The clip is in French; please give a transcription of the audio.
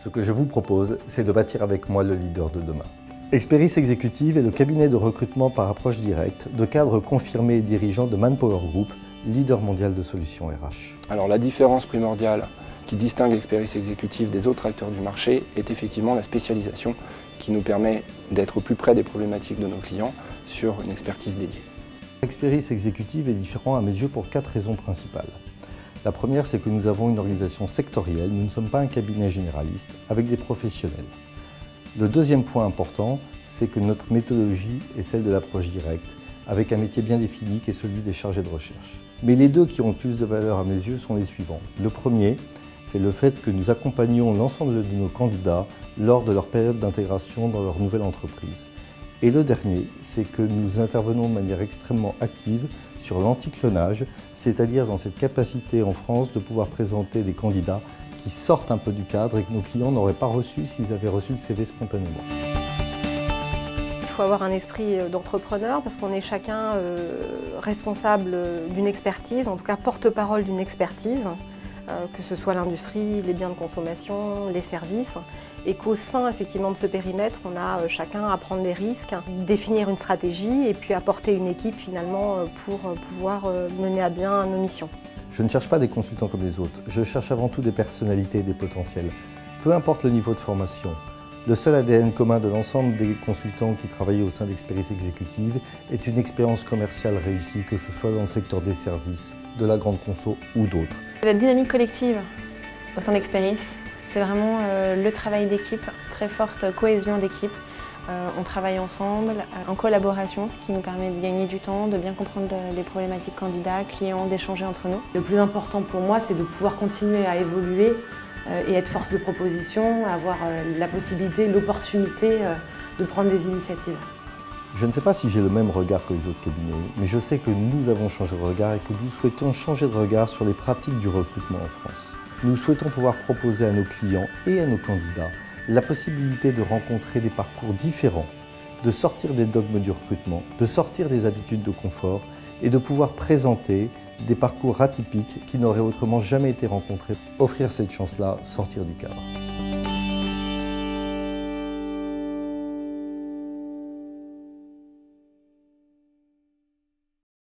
Ce que je vous propose, c'est de bâtir avec moi le leader de demain. Experis Executive est le cabinet de recrutement par approche directe de cadres confirmés et dirigeants de Manpower Group, leader mondial de solutions RH. Alors la différence primordiale qui distingue Experis Executive des autres acteurs du marché est effectivement la spécialisation qui nous permet d'être au plus près des problématiques de nos clients sur une expertise dédiée. Experis Executive est différent à mes yeux pour 4 raisons principales. La première, c'est que nous avons une organisation sectorielle, nous ne sommes pas un cabinet généraliste avec des professionnels. Le deuxième point important, c'est que notre méthodologie est celle de l'approche directe, avec un métier bien défini qui est celui des chargés de recherche. Mais les deux qui ont le plus de valeur à mes yeux sont les suivants. Le premier, c'est le fait que nous accompagnons l'ensemble de nos candidats lors de leur période d'intégration dans leur nouvelle entreprise. Et le dernier, c'est que nous intervenons de manière extrêmement active sur l'anticlonage, c'est-à-dire dans cette capacité en France de pouvoir présenter des candidats qui sortent un peu du cadre et que nos clients n'auraient pas reçu s'ils avaient reçu le CV spontanément. Il faut avoir un esprit d'entrepreneur parce qu'on est chacun responsable d'une expertise, en tout cas porte-parole d'une expertise, que ce soit l'industrie, les biens de consommation, les services, et qu'au sein effectivement de ce périmètre, on a chacun à prendre des risques, définir une stratégie et puis apporter une équipe finalement pour pouvoir mener à bien nos missions. Je ne cherche pas des consultants comme les autres, je cherche avant tout des personnalités et des potentiels. Peu importe le niveau de formation, le seul ADN commun de l'ensemble des consultants qui travaillent au sein d'Experis Executive est une expérience commerciale réussie, que ce soit dans le secteur des services, de la grande conso ou d'autres. La dynamique collective au sein d'Experis, c'est vraiment le travail d'équipe, très forte cohésion d'équipe. On travaille ensemble, en collaboration, ce qui nous permet de gagner du temps, de bien comprendre les problématiques candidats, clients, d'échanger entre nous. Le plus important pour moi, c'est de pouvoir continuer à évoluer et être force de proposition, avoir la possibilité, l'opportunité de prendre des initiatives. Je ne sais pas si j'ai le même regard que les autres cabinets, mais je sais que nous avons changé de regard et que nous souhaitons changer de regard sur les pratiques du recrutement en France. Nous souhaitons pouvoir proposer à nos clients et à nos candidats la possibilité de rencontrer des parcours différents, de sortir des dogmes du recrutement, de sortir des habitudes de confort et de pouvoir présenter des parcours atypiques qui n'auraient autrement jamais été rencontrés. Offrir cette chance-là, sortir du cadre.